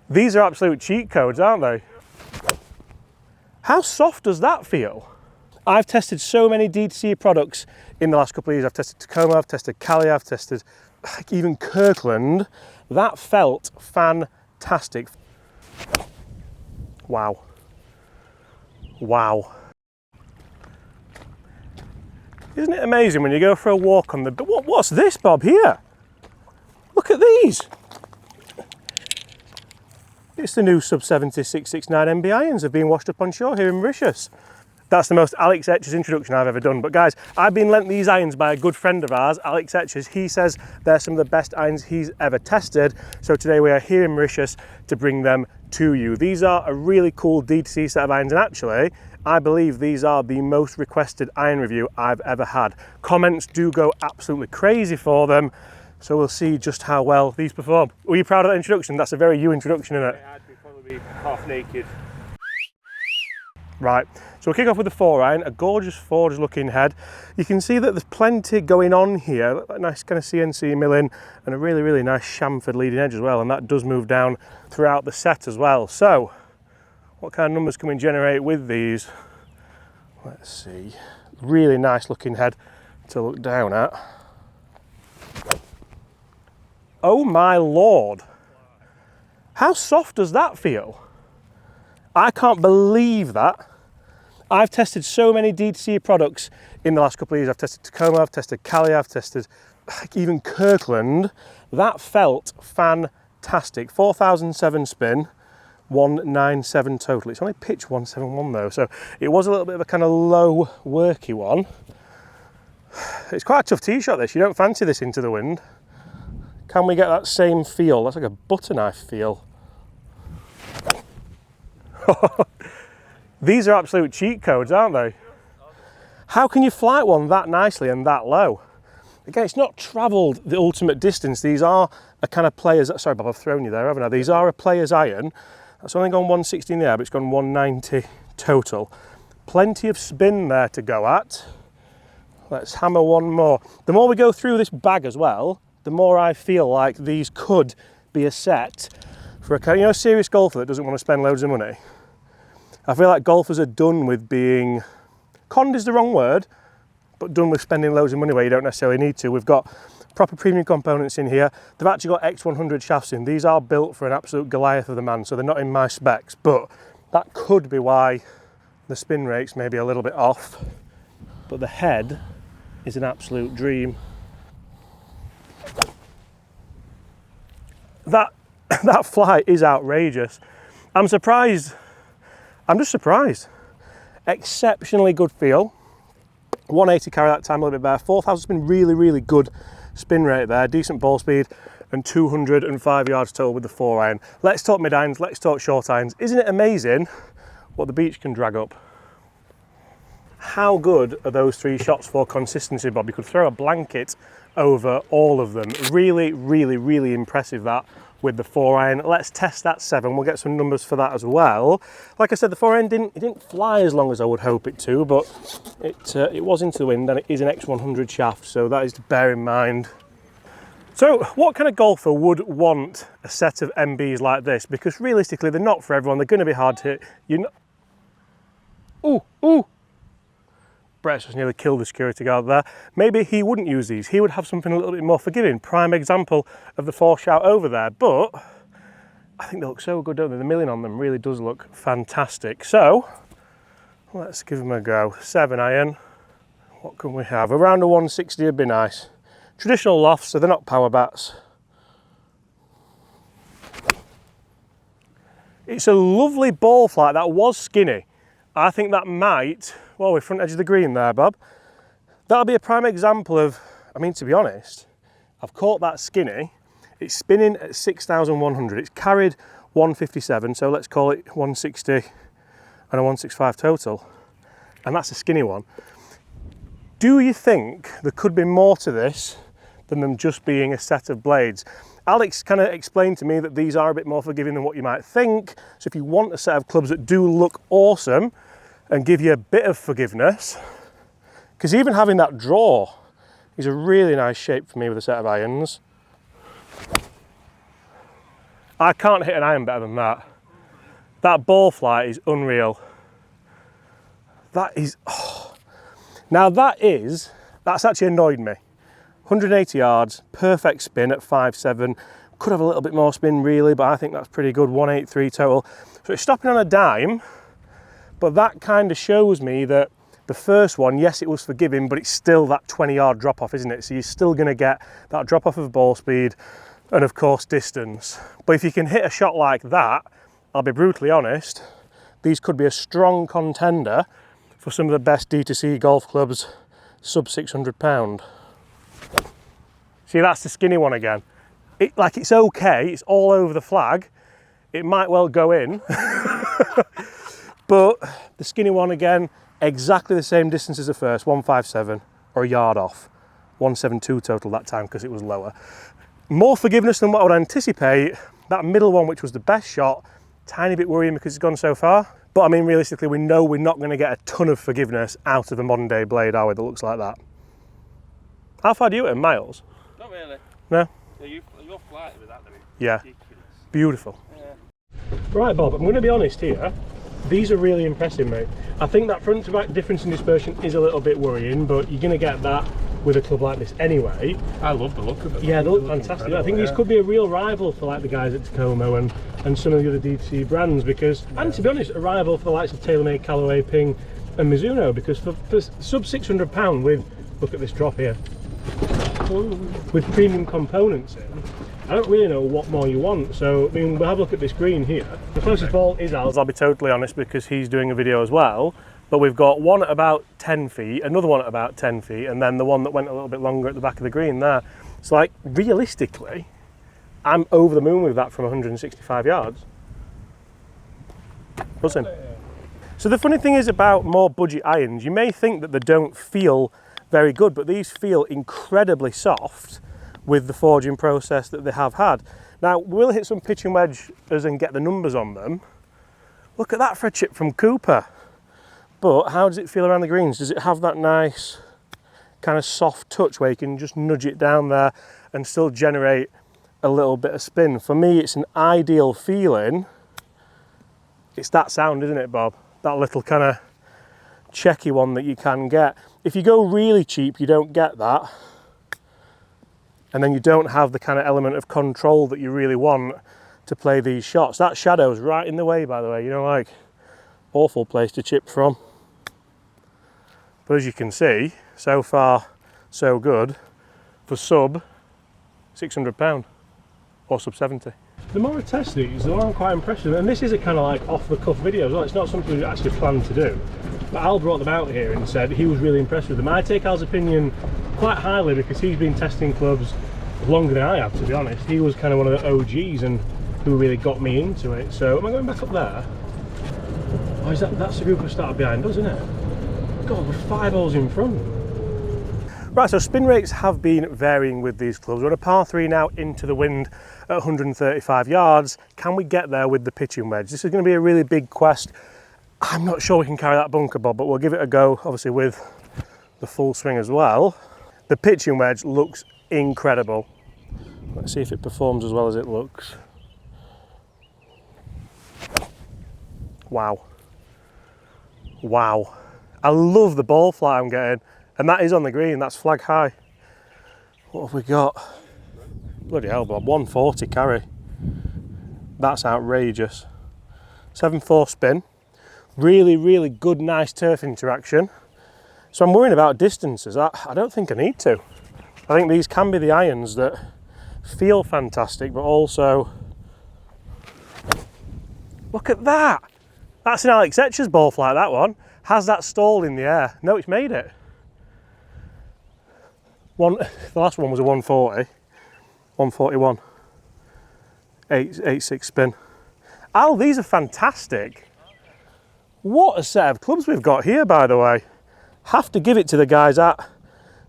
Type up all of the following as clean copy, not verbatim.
These are absolute cheat codes, aren't they? How soft does that feel? I've tested so many DTC products in the last couple of years. I've tested Tacoma, I've tested Cali, I've tested even Kirkland. That felt fantastic. Wow. Wow. Isn't it amazing when you go for a walk on the... What's this, Bob, here? Look at these. It's the new Sub 70 669 MB irons have been washed up on shore here in Mauritius. That's the most Alex Etchers introduction I've ever done. But guys, I've been lent these irons by a good friend of ours, Alex Etchers. He says they're some of the best irons he's ever tested. So today we are here in Mauritius to bring them to you. These are a really cool D2C set of irons, and actually, I believe these are the most requested iron review I've ever had. Comments do go absolutely crazy for them. So we'll see just how well these perform. Were you proud of that introduction? That's a very you introduction, isn't it? I had to probably be half naked. Right, so we'll kick off with the 4-iron, a gorgeous forged looking head. You can see that there's plenty going on here, a nice kind of CNC milling and a really, really nice chamfered leading edge as well, and that does move down throughout the set as well. So, what kind of numbers can we generate with these? Let's see, really nice looking head to look down at. Oh my Lord, how soft does that feel? I can't believe that. I've tested so many D2C products in the last couple of years. I've tested Tacoma, I've tested Cali, I've tested even Kirkland. That felt fantastic. 4007 spin, 197 total. It's only pitch 171 though, so it was a little bit of a kind of low worky one. It's quite a tough tee shot this. You don't fancy this into the wind. Can we get that same feel? That's like a butter knife feel. These are absolute cheat codes, aren't they? How can you flight one that nicely and that low? Again, it's not travelled the ultimate distance. These are a kind of player's... Sorry, Bob, I've thrown you there, haven't I? These are a player's iron. That's only gone 160 in the air, but it's gone 190 total. Plenty of spin there to go at. Let's hammer one more. The more we go through this bag as well, the more I feel like these could be a set for a serious golfer that doesn't want to spend loads of money. I feel like golfers are done with being, conned is the wrong word, but done with spending loads of money where you don't necessarily need to. We've got proper premium components in here. They've actually got X100 shafts in. These are built for an absolute Goliath of the man, so they're not in my specs, but that could be why the spin rate's maybe a little bit off. But the head is an absolute dream. That flight is outrageous. I'm surprised. I'm just surprised. Exceptionally good feel. 180 carry that time a little bit better. 4000 spin, really, really good spin rate there. Decent ball speed and 205 yards total with the 4-iron. Let's talk mid-irons, let's talk short irons. Isn't it amazing what the beach can drag up? How good are those 3 shots for consistency, Bob? You could throw a blanket over all of them. Really, really, really impressive that with the 4-iron. Let's test that 7. We'll get some numbers for that as well. Like I said, the 4-iron didn't fly as long as I would hope it to, but it was into the wind, and it is an X100 shaft, so that is to bear in mind. So what kind of golfer would want a set of MBs like this? Because realistically, they're not for everyone. They're going to be hard to hit. Ooh. Brett's just nearly killed the security guard there. Maybe he wouldn't use these. He would have something a little bit more forgiving. Prime example of the 4-shout over there. But I think they look so good, don't they? The milling on them really does look fantastic. So let's give them a go. 7-iron. What can we have? Around a 160 would be nice. Traditional lofts, so they're not power bats. It's a lovely ball flight. That was skinny. I think that might... Well, we're front edge of the green there, Bob. That'll be a prime example of, I mean, to be honest, I've caught that skinny. It's spinning at 6,100. It's carried 157, so let's call it 160 and a 165 total. And that's a skinny one. Do you think there could be more to this than them just being a set of blades? Alex kind of explained to me that these are a bit more forgiving than what you might think. So if you want a set of clubs that do look awesome and give you a bit of forgiveness, because even having that draw is a really nice shape for me with a set of irons. I can't hit an iron better than that. That ball flight is unreal. That is, oh. Now that's actually annoyed me. 180 yards, perfect spin at 5.7. Could have a little bit more spin really, but I think that's pretty good, 183 total. So it's stopping on a dime, but that kind of shows me that the first one, yes, it was forgiving, but it's still that 20-yard drop-off, isn't it? So you're still going to get that drop-off of ball speed and, of course, distance. But if you can hit a shot like that, I'll be brutally honest, these could be a strong contender for some of the best D2C golf clubs sub £600. See, that's the skinny one again. It's okay, it's all over the flag. It might well go in. But the skinny one again, exactly the same distance as the first, 157, or a yard off. 172 total that time because it was lower. More forgiveness than what I would anticipate. That middle one, which was the best shot, tiny bit worrying because it's gone so far. But I mean, realistically, we know we're not going to get a ton of forgiveness out of a modern day blade, are we, that looks like that? How far do you hit in miles? Not really. No? Yeah, you're flighty with that, though. Yeah. Ridiculous. Beautiful. Yeah. Right, Bob, I'm going to be honest here. These are really impressive, mate. I think that front to back difference in dispersion is a little bit worrying, but you're going to get that with a club like this anyway. I love the look of it. Yeah, they look fantastic. I think these could be a real rival for like the guys at Tacoma and some of the other D2C brands because, and to be honest, a rival for the likes of TaylorMade, Callaway, Ping and Mizuno because for sub £600 with, look at this drop here, with premium components in, I don't really know what more you want. So, I mean, we'll have a look at this green here. The closest ball is Al's, I'll be totally honest, because he's doing a video as well. But we've got one at about 10 feet, another one at about 10 feet, and then the one that went a little bit longer at the back of the green there. So, like, realistically, I'm over the moon with that from 165 yards. Buzzing. So the funny thing is about more budget irons, you may think that they don't feel very good, but these feel incredibly soft with the forging process that they have had. Now, we'll hit some pitch and wedges and get the numbers on them. Look at that for a chip from Cooper. But how does it feel around the greens? Does it have that nice kind of soft touch where you can just nudge it down there and still generate a little bit of spin? For me, it's an ideal feeling. It's that sound, isn't it, Bob? That little kind of checky one that you can get. If you go really cheap, you don't get that. And then you don't have the kind of element of control that you really want to play these shots. That shadow's right in the way, by the way, you know, like, awful place to chip from. But as you can see, so far, so good for sub £600 or sub 70. The more I test these, the more I'm quite impressed with them. And this is a kind of like off-the-cuff video as well. It's not something we actually planned to do. But Al brought them out here and said he was really impressed with them. I take Al's opinion quite highly because he's been testing clubs longer than I have, to be honest. He was kind of one of the OGs and who really got me into it. So, am I going back up there? Oh, that's the group who started behind us, isn't it? God, we're 5 holes in front. Right, so spin rates have been varying with these clubs. We're on a par 3 now into the wind at 135 yards. Can we get there with the pitching wedge? This is going to be a really big quest. I'm not sure we can carry that bunker, Bob, but we'll give it a go, obviously, with the full swing as well. The pitching wedge looks incredible. Let's see if it performs as well as it looks. Wow. Wow. I love the ball flight I'm getting. And that is on the green, that's flag high. What have we got? Bloody hell, Bob, 140 carry. That's outrageous. 7.4 spin. Really, really good, nice turf interaction. So I'm worrying about distances. I don't think I need to. I think these can be the irons that feel fantastic, but also... Look at that! That's an Alex Etcher's ball flight, that one. Has that stalled in the air? No, it's made it. The last one was a 140, 141, 8.6 spin. Al, these are fantastic. What a set of clubs we've got here, by the way. Have to give it to the guys at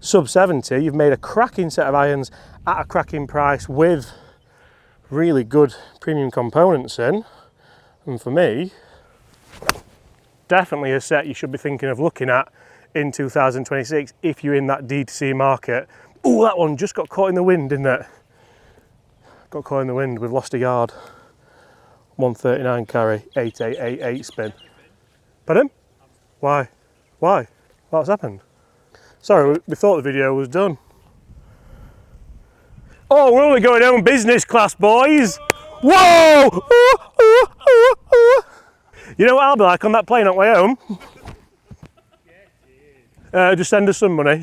sub 70. You've made a cracking set of irons at a cracking price with really good premium components in. And for me, definitely a set you should be thinking of looking at in 2026 if you're in that D2C market. Oh, that one just got caught in the wind, didn't it? Got caught in the wind, we've lost a yard. 139 carry, 8888 spin. Pardon? Why? Why? What's happened? Sorry, we thought the video was done. Oh, we're only going home business class, boys! Whoa! You know what I'll be like on that plane on the way home? Just send us some money.